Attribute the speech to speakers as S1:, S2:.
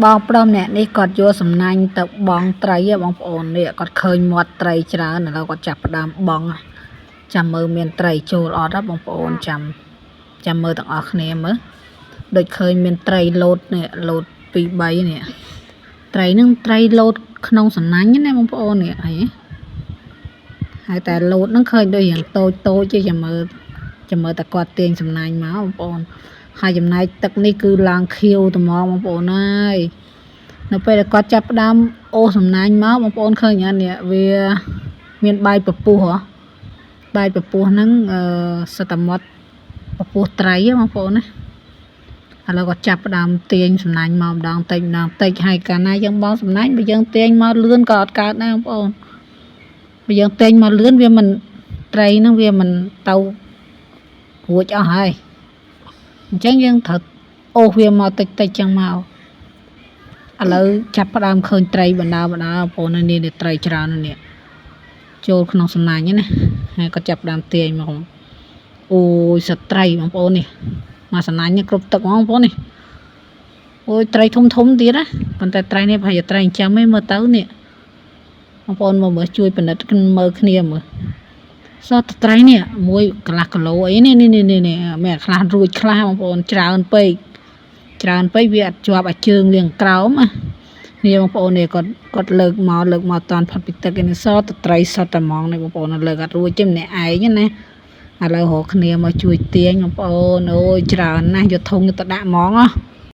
S1: បងព្រមអ្នកនេះគាត់យកសំណាញ់ទៅបងត្រីបងប្អូននេះគាត់ឃើញមាត់ត្រីច្រើនឥឡូវគាត់ចាប់ផ្ដើមបងចាំមើលមានត្រីចូលអត់បងប្អូនចាំមើលទាំងអស់គ្នាមើលដូចឃើញមានត្រីលោតនេះលោត2 3នេះត្រីនឹងត្រីលោតក្នុងសំណាញ់ណាបងប្អូននេះហើយតែលោតនឹងឃើញដូចយ៉ាងតូចទេចាំមើលតែគាត់ទាញសំណាញ់មកបងប្អូនហើយចំណែកទឹកនេះគឺឡើងខៀវត្មងបងប្អូនអើយនៅពេលដែលគាត់ចាប់ផ្ដើមអូសសំណាញ់មកបងប្អូនឃើញអត់នេះវាមានបាយពពុះបាយពពុះហ្នឹងសត្វមាត់ពពុះត្រីបងប្អូនណាឥឡូវគាត់ចាប់ផ្ដើមទាញសំណាញ់មកម្ដងតិចហើយកាលណាយើងបងសំណាញ់បើយើងទាញមកលឿនក៏អត់កើតដែរបងប្អូនបើយើងទាញមកលឿនវាមិនត្រីហ្នឹងវាមិនទៅរួចអស់ហើយអញ្ចឹងយើងត្រូវអូសវាមកតិចចឹងមកឥឡូវចាប់ផ្ដើមឃើញត្រីបណ្ដើបងប្អូននេះត្រីច្រើននេះចូលក្នុងសំណាញ់ណាហើយគាត់ចាប់ផ្ដើមទាញមកអូយសត្វត្រីបងប្អូននេះមកសំណាញ់នេះគ្រប់ទឹកបងប្អូននេះអូយត្រីធំទៀតណាប៉ុន្តែត្រីនេះប្រហែលជាត្រីចិញ្ចឹមឯងមើលទៅនេះបងប្អូនមើលជួយពិនិត្យមើលគ្នាមើលសតត្រីនេះមួយកន្លះគីឡូអីនេះមានខ្លះរួចខ្លះបងប្អូនច្រើនពេកវាអត់ជាប់អាជើងលៀងក្រោមនេះបងប្អូននេះគាត់លើកមកតាន់ផុតពីទឹកនេះសតត្រីសតតែហ្មងនេះបងប្អូនលើកអត់រួចទេម្នាក់ឯងណាឥឡូវរកគ្នាមកជួយទាញបងប្អូនអូយច្រើនណាស់យកធុងទៅដាក់ហ្មង